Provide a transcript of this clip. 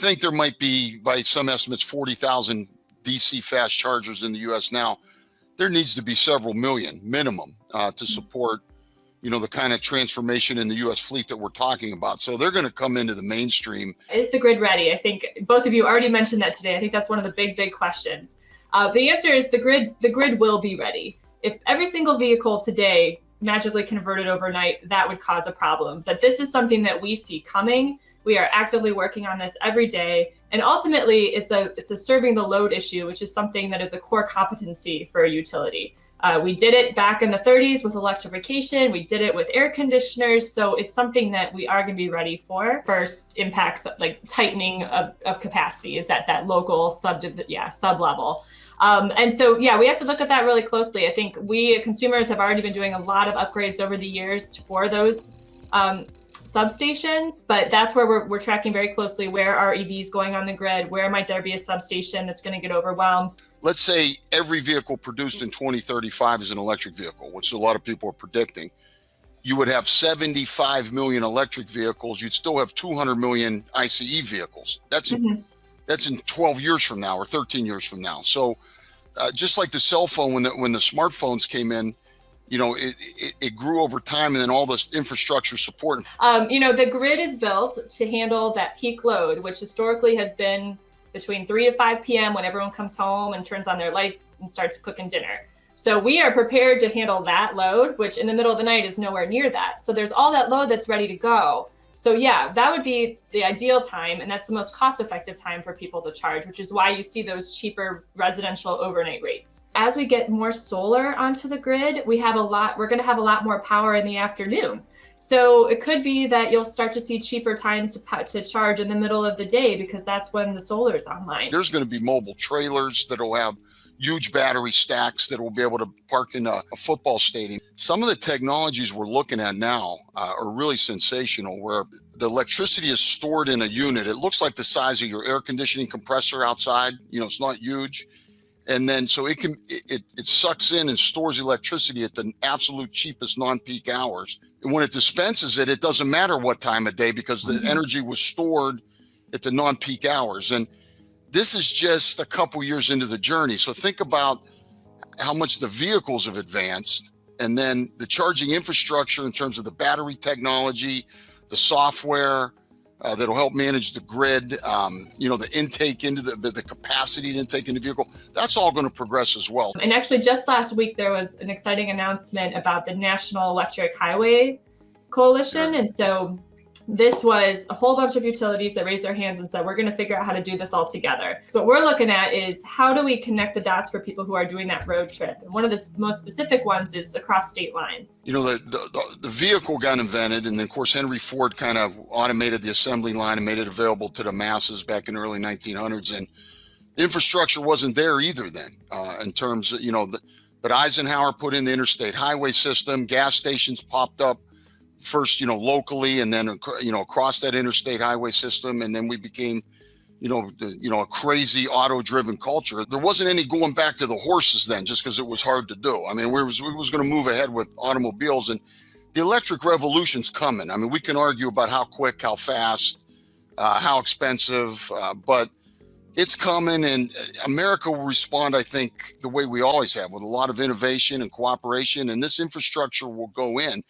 think there might be, by some estimates, 40,000 DC fast chargers in the US now. There needs to be several million minimum to support, the kind of transformation in the US fleet that we're talking about. So they're going to come into the mainstream. Is the grid ready? I think both of you already mentioned that today. I think that's one of the big questions. The answer is the grid will be ready. If every single vehicle today magically converted overnight, that would cause a problem. But this is something that we see coming. We are actively working on this every day. And ultimately, it's a serving the load issue, which is something that is a core competency for a utility. We did it back in the 30s with electrification. We did it with air conditioners. So it's something that we are going to be ready for. First impacts like tightening of capacity is that local sub level. And so, we have to look at that really closely. I think we consumers have already been doing a lot of upgrades over the years for those substations, but that's where we're tracking very closely. Where are EVs going on the grid? Where might there be a substation that's going to get overwhelmed? Let's say every vehicle produced in 2035 is an electric vehicle, which a lot of people are predicting. You would have 75 million electric vehicles. You'd still have 200 million ICE vehicles. That's in 12 years from now or 13 years from now. So just like the cell phone, when the smartphones came in, it grew over time, and then all this infrastructure support. The grid is built to handle that peak load, which historically has been between 3 to 5 p.m. when everyone comes home and turns on their lights and starts cooking dinner. So we are prepared to handle that load, which in the middle of the night is nowhere near that. So there's all that load that's ready to go. So that would be the ideal time, and that's the most cost-effective time for people to charge, which is why you see those cheaper residential overnight rates. As we get more solar onto the grid, we're going to have a lot more power in the afternoon. So it could be that you'll start to see cheaper times to charge in the middle of the day, because that's when the solar is online. There's going to be mobile trailers that will have huge battery stacks that will be able to park in a football stadium. Some of the technologies we're looking at now are really sensational, where the electricity is stored in a unit. It looks like the size of your air conditioning compressor outside. It's not huge. And then so it sucks in and stores electricity at the absolute cheapest non-peak hours. And when it dispenses it, it doesn't matter what time of day, because the energy was stored at the non-peak hours. And this is just a couple years into the journey. So think about how much the vehicles have advanced, and then the charging infrastructure in terms of the battery technology, the software that'll help manage the grid, the intake into the capacity to intake into the vehicle. That's all going to progress as well. And actually, just last week, there was an exciting announcement about the National Electric Highway Coalition. And so this was a whole bunch of utilities that raised their hands and said, we're going to figure out how to do this all together. So what we're looking at is, how do we connect the dots for people who are doing that road trip? And one of the most specific ones is across state lines. The vehicle got invented, and then of course Henry Ford kind of automated the assembly line and made it available to the masses back in the early 1900s. And the infrastructure wasn't there either then, in terms of, but Eisenhower put in the interstate highway system. Gas stations popped up first, locally, and then, across that interstate highway system. And then we became, a crazy auto-driven culture. There wasn't any going back to the horses then, just because it was hard to do. I mean, we was going to move ahead with automobiles, and the electric revolution's coming. I mean, we can argue about how quick, how fast, how expensive, but it's coming, and America will respond, I think, the way we always have, with a lot of innovation and cooperation, and this infrastructure will go in.